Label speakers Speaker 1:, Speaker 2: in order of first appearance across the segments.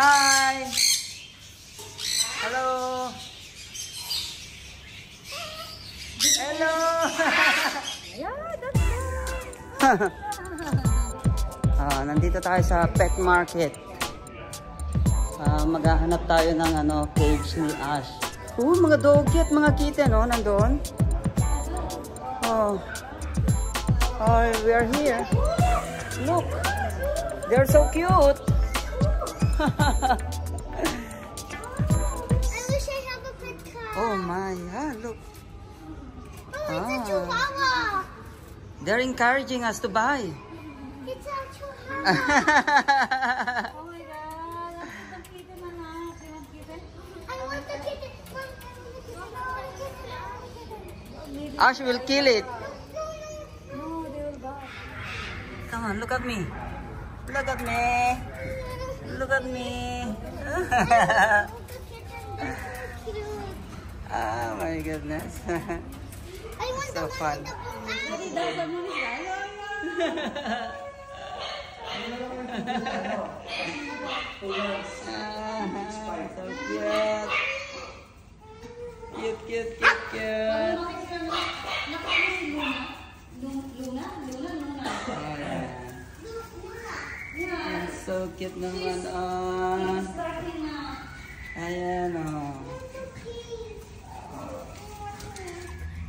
Speaker 1: Hi! Hello! Hello! Nandito tayo sa pet market. Maghahanap tayo ng cage ni Ash. Mga doggy at mga kitten, nandoon. Oh, we are here. Look, they're so cute.
Speaker 2: I wish I have a pet cat.
Speaker 1: Oh my, look.
Speaker 2: Oh, it's a chihuahua.
Speaker 1: They're encouraging us to buy.
Speaker 2: It's a chihuahua. Oh my God. I want the kitten.
Speaker 1: Ash will kill it.
Speaker 2: No, they will die.
Speaker 1: Come on, look at me. Look at me. Look at me. Oh my goodness.
Speaker 2: I want
Speaker 1: So fun. So cute. Cute. So cute naman, Ayan,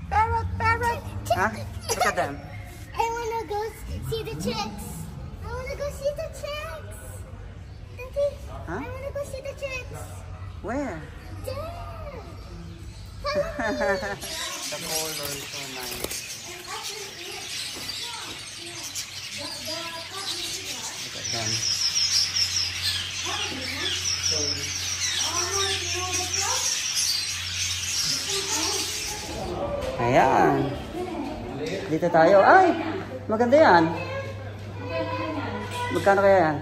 Speaker 1: Parrot. Huh? Look at them.
Speaker 2: I want to go see the chicks. Auntie,
Speaker 1: Huh?
Speaker 2: I want to go see the chicks.
Speaker 1: Where?
Speaker 2: There.
Speaker 1: The color is so nice. Look at them. Ayan. Dito tayo. Ay! Maganda yan. Magkano kaya yan?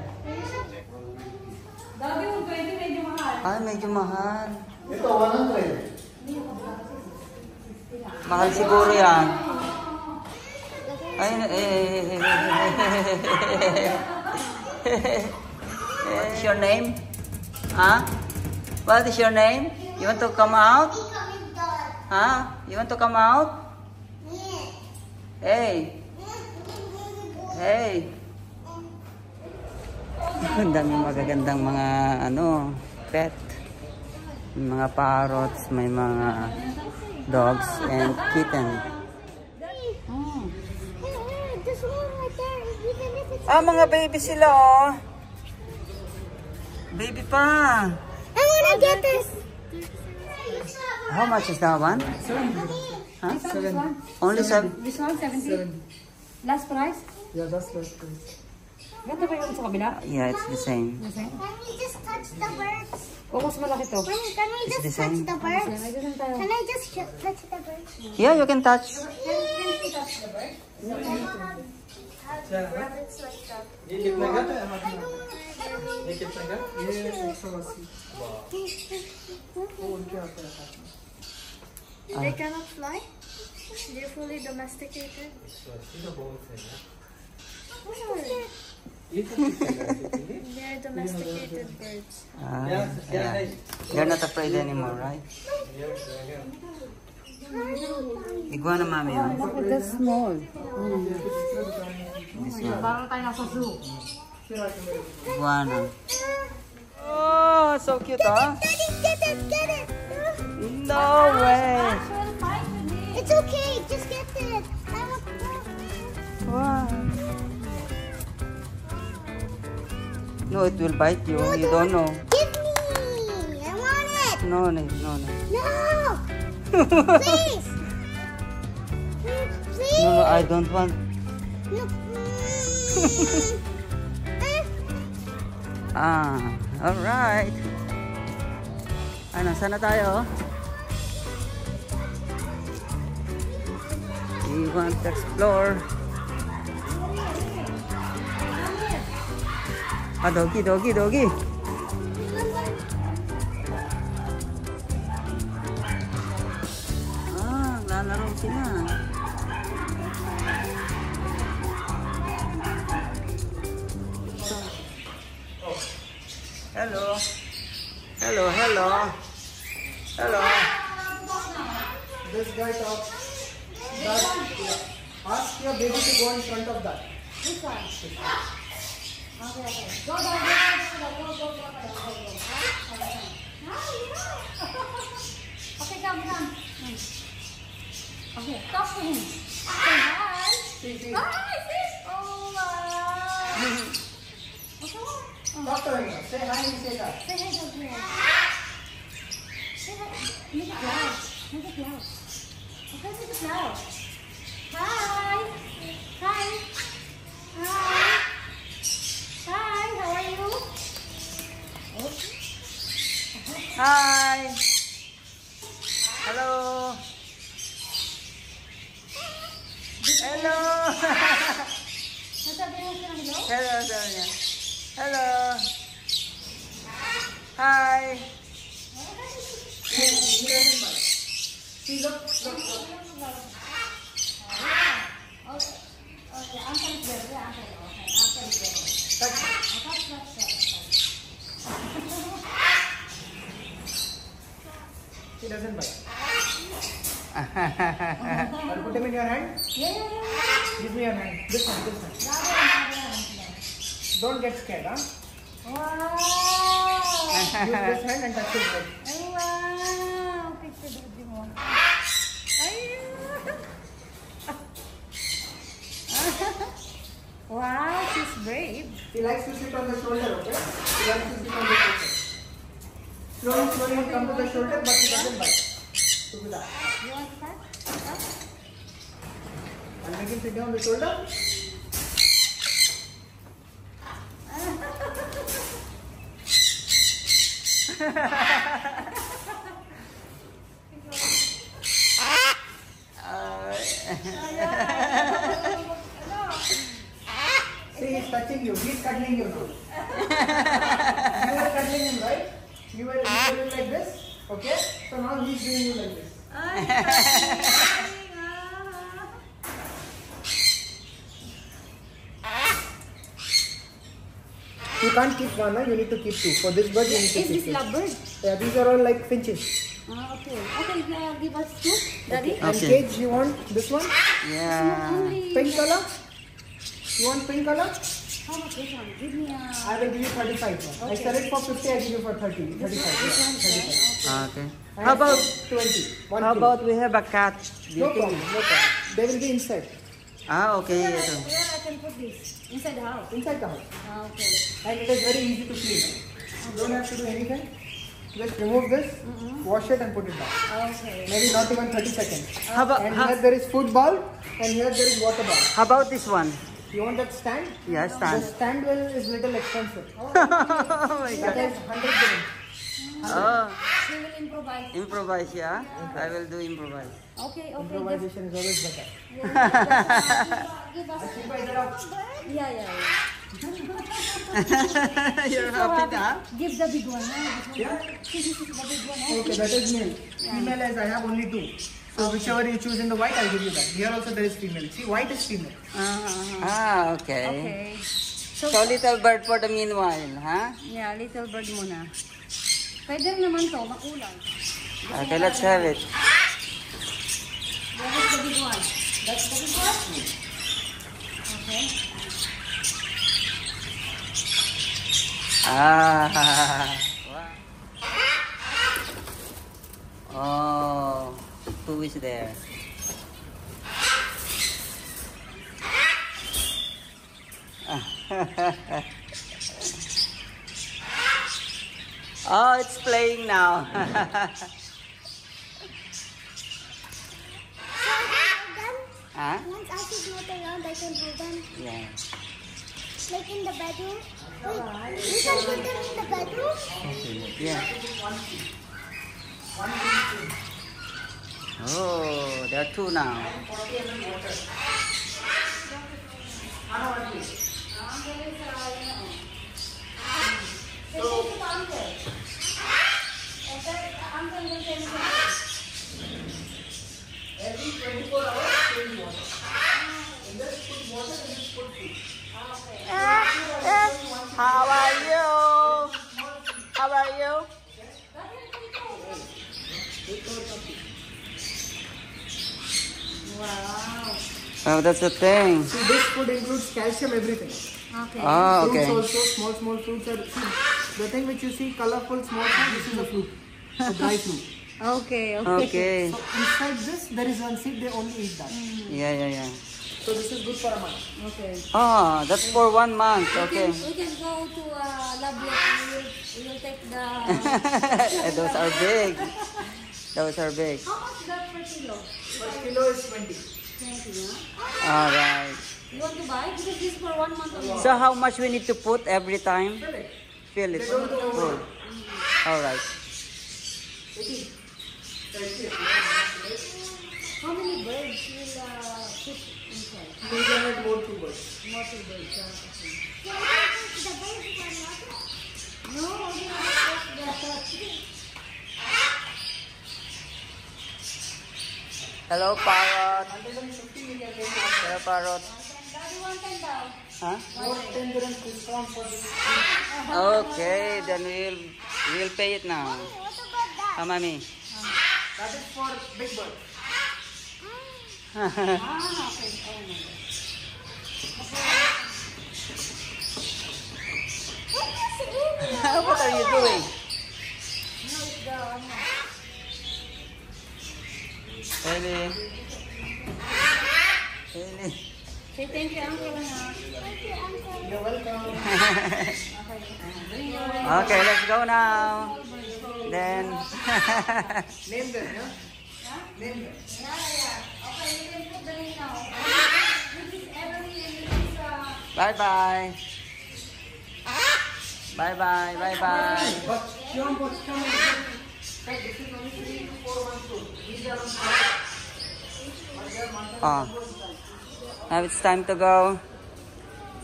Speaker 1: Ay, medyo mahal.
Speaker 3: Ito, 100.
Speaker 1: Mahal siguro yan. Ay, What's your name? Huh? What is your name? You want to come out? Huh? You want to come out? Hey. Ang daming magagandang mga pet. May mga parrots, may mga dogs and kitten.
Speaker 2: This one right there, even if it's...
Speaker 1: Mga baby sila, Baby pa.
Speaker 2: I want to get this.
Speaker 1: How much is that one? Huh?
Speaker 3: 7.
Speaker 1: Only 7.
Speaker 4: This one, 70. Last price?
Speaker 3: Yeah, that's right.
Speaker 4: Ganda ba yung sa kabila?
Speaker 1: Yeah, it's the same.
Speaker 2: Can we just touch the birds?
Speaker 4: O mas malaki to?
Speaker 2: Can we
Speaker 1: It's the
Speaker 2: just touch
Speaker 1: same.
Speaker 2: the birds?
Speaker 4: Ay, ganun tayo.
Speaker 2: Can I just touch the birds?
Speaker 1: Yeah, you can touch.
Speaker 2: Can we touch the birds? I don't have rabbits like that.
Speaker 3: Nikit na gata.
Speaker 2: I don't want
Speaker 3: Nikit na gata. Yeah, so wasi.
Speaker 2: They cannot fly? They're fully domesticated? They're domesticated birds.
Speaker 1: Yeah. You're not afraid anymore, right? Iguana mami,
Speaker 4: That's small.
Speaker 1: This one.
Speaker 4: Parang tayo nasa zoo.
Speaker 1: Iguana. Oh, so cute,
Speaker 2: Get it!
Speaker 1: No way.
Speaker 2: It's okay, just get it. I want
Speaker 1: Wow. No, it will bite you. You don't know.
Speaker 2: Give me! I want it!
Speaker 1: No.
Speaker 2: No! Please! Please!
Speaker 1: No, I don't want.
Speaker 2: No.
Speaker 1: Alright. Saan na tayo? We want to explore. Doggy. Lalaro sila. Hello. Hello, hello. Hello.
Speaker 3: This guy talks. That, ask your baby to go in front of that.
Speaker 2: This one. Okay, okay. Go. Okay, come. Okay, talk to him. Say hi.
Speaker 3: See.
Speaker 2: Hi, sis. Oh, wow. Okay.
Speaker 3: Talk to him. Say hi and say that.
Speaker 2: Say hi, Dad. Say hi. Make it loud. Okay, make it loud. Hi. Hi, how are you?
Speaker 1: Hi. Hello. Hello.
Speaker 2: Nasabi mo siya ng hello?
Speaker 1: Hello, Sonia. Hello. Hi.
Speaker 3: See, look.
Speaker 2: Okay, answer is there. Yeah, answer is there.
Speaker 3: Touch. He doesn't bite. I'll put him in your hand.
Speaker 2: Yeah.
Speaker 3: Give me your hand. This one. Don't get scared, huh?
Speaker 2: Wow.
Speaker 3: Use this hand and touch his head.
Speaker 2: Ay, wow. Picture the baby mo. Ay. Wow, she's brave.
Speaker 3: He likes to sit on the shoulder, okay? He likes to sit on the shoulder. Slowly he'll come to the shoulder, but he doesn't bite. Look at that.
Speaker 2: You want that?
Speaker 3: I'll make him sit down on the shoulder. See, he's touching you. He's cuddling you now. You were cuddling him, right? You were doing like this, okay? So now he's doing you like this. You can't keep one, huh? You need to keep two. For this bird, you need to
Speaker 2: Is
Speaker 3: keep
Speaker 2: this
Speaker 3: two.
Speaker 2: lovebird?
Speaker 3: Yeah, these are all like finches.
Speaker 2: Okay. Okay, give us two, Daddy.
Speaker 3: And
Speaker 1: Okay.
Speaker 3: cage, you want this one?
Speaker 1: Yeah.
Speaker 2: Only.
Speaker 3: Pink color? You want pink color?
Speaker 2: How much this one? Give me a.
Speaker 3: I will give you 35. I sell it for 50, I give you for 30. 35.
Speaker 2: This
Speaker 3: Yeah,
Speaker 2: one,
Speaker 3: 35.
Speaker 1: Okay.
Speaker 3: And
Speaker 1: How about
Speaker 3: 20? One
Speaker 1: how
Speaker 3: kilo.
Speaker 1: about we have a cat? Do you
Speaker 3: No
Speaker 1: think-
Speaker 3: problem, no problem. They will be inside.
Speaker 1: Okay.
Speaker 2: Where
Speaker 1: Ito.
Speaker 2: I can put this? Inside the house.
Speaker 3: Inside the house.
Speaker 2: Okay.
Speaker 3: And it is very easy to clean. You don't have to do anything. Just remove this, wash it and put it back.
Speaker 2: Okay.
Speaker 3: Maybe not even 30 seconds.
Speaker 1: How about
Speaker 3: And here there is food ball and here there is water ball.
Speaker 1: how about this one?
Speaker 3: You want that stand?
Speaker 1: Yeah,
Speaker 3: The
Speaker 1: stand.
Speaker 3: stand is little expensive.
Speaker 1: Oh my
Speaker 3: That
Speaker 1: God.
Speaker 3: is 100 dirhams.
Speaker 1: Oh,
Speaker 2: We will improvise.
Speaker 1: improvise, yeah. I will do improvise.
Speaker 2: Okay.
Speaker 3: Improvisation is always better.
Speaker 2: Give us.
Speaker 3: Ashifa, idhar aao.
Speaker 2: Yeah.
Speaker 1: You're happy now?
Speaker 2: Give the big one.
Speaker 3: Yeah?
Speaker 2: See, this is the big one.
Speaker 3: Okay, that is male. Female as I have only two. So whichever you choose in the white, I'll give you that. Here also there is female. See, white is female.
Speaker 1: Okay.
Speaker 2: Okay.
Speaker 1: So little bird for the meanwhile, huh?
Speaker 2: Yeah, little bird muna. Pwede naman to, makulang.
Speaker 1: Okay, let's have it.
Speaker 2: That is the big one. That's the big one? Okay.
Speaker 1: Oh, who is there? Oh, it's playing now. Huh?
Speaker 5: Once I should move around, I can hold them.
Speaker 1: Yeah.
Speaker 5: Like in the bedroom. Wait, we can put them in the bedroom?
Speaker 1: Yeah. Oh, there are two now.
Speaker 3: Every 24 hours, change water. And just put water and just put food.
Speaker 1: How are you? How are you? Oh, that's the thing.
Speaker 3: See, this food includes calcium, everything.
Speaker 2: Okay.
Speaker 1: Oh, okay.
Speaker 3: Fruits also, small fruits are. See, the thing which you see, colorful small fruit, this is a fruit, a dry fruit.
Speaker 2: Okay.
Speaker 1: Okay.
Speaker 3: So inside this, there is one seed. They only eat that.
Speaker 1: Yeah.
Speaker 3: So this is good for a month.
Speaker 2: Okay.
Speaker 1: Oh, that's for 1 month. Okay.
Speaker 2: We can go to Labia and we'll take the...
Speaker 1: Those are big. Those are big.
Speaker 2: How much that per kilo?
Speaker 3: Per kilo is 20.
Speaker 2: 20, huh?
Speaker 1: All right.
Speaker 2: You want to buy? Because this is for 1 month only.
Speaker 1: So how much we need to put every time?
Speaker 3: Fill it.
Speaker 1: Fill it.
Speaker 3: They don't do
Speaker 1: Full. All right.
Speaker 2: How many birds will put inside?
Speaker 3: We can add more 2 birds.
Speaker 2: More 2 birds. Okay.
Speaker 5: The birds are not.
Speaker 2: No, we have the...
Speaker 1: Hello, parrot.
Speaker 3: 150 we can make
Speaker 1: Hello, parrot.
Speaker 2: Daddy want 10 daw.
Speaker 1: Huh?
Speaker 3: more 10 dirhams discount for this.
Speaker 1: Okay, then we'll pay it now.
Speaker 5: What about that?
Speaker 1: How many?
Speaker 3: That is for big birds.
Speaker 2: Okay.
Speaker 1: What are you doing?
Speaker 2: No, it's the...
Speaker 1: Haley. Haley.
Speaker 2: Say thank you, Uncle.
Speaker 3: You're welcome.
Speaker 1: Okay, let's go now. Then.
Speaker 3: Name them, yeah? Name them.
Speaker 2: Okay, you can put the name now. This is Emily and this is...
Speaker 1: Bye-bye. Bye-bye. Bye-bye.
Speaker 3: But come on. This is only 3 to 4 months old. These are on
Speaker 1: Oh. Now it's time to go.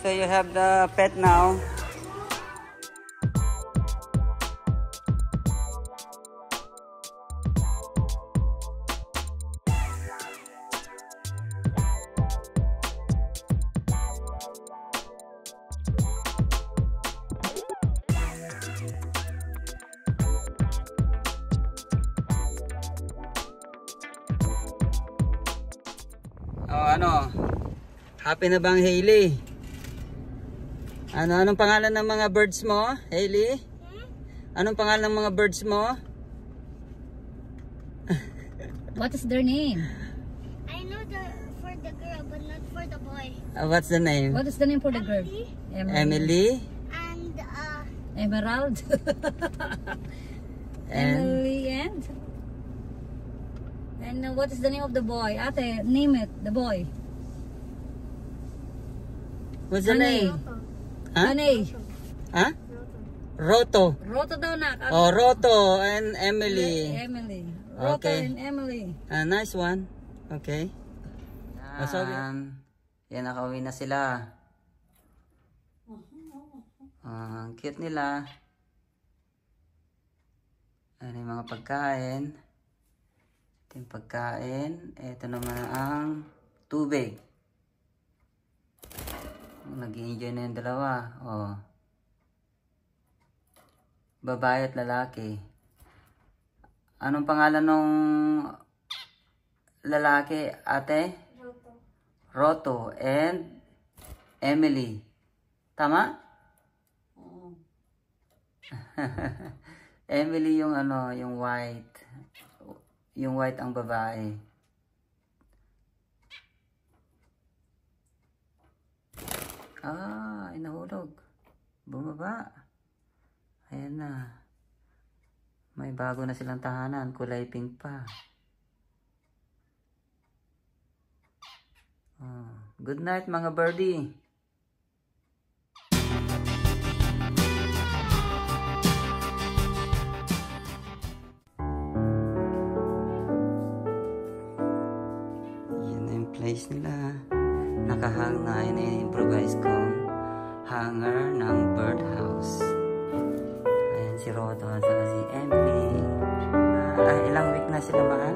Speaker 1: So you have the pet now. Oh, ano? Happy na bang Hailey? Anong pangalan ng mga birds mo, Hailey? Anong pangalan ng mga birds mo?
Speaker 2: What is their name?
Speaker 5: I know for the girl, but not for the boy.
Speaker 1: What's the name?
Speaker 2: What is the name for the girl?
Speaker 1: Emily?
Speaker 5: And
Speaker 2: Emerald.
Speaker 1: And
Speaker 2: Emily and what is the name of the boy? Ate, name it, the boy.
Speaker 1: what's the
Speaker 2: Honey.
Speaker 1: name? Huh?
Speaker 2: Honey.
Speaker 1: Huh? Roto.
Speaker 2: Roto daw na.
Speaker 1: Oh, Roto and Emily.
Speaker 2: Emily. Roto
Speaker 1: Okay.
Speaker 2: and Emily.
Speaker 1: Nice one. Okay. Yan, nakauwi na sila. Ang cute nila. Ano yung mga pagkain. Ito yung pagkain. Ito naman ang tubig. Nag-i-enjoy na yung dalawa. Oh. Babae at lalaki. Anong pangalan nung lalaki, ate? Roto and Emily. Tama? Emily yung ano, yung white. Yung white ang babae. Ay, nahulog. Bumaba. Ayan na. May bago na silang tahanan. Kulay pink pa. Oh. Good night mga birdie. Yan na yung place nila. Nakahang na yun yung improvise kong hanger ng birdhouse. Ayan si Roto at saka si Emily. Ilang week na sila mahal?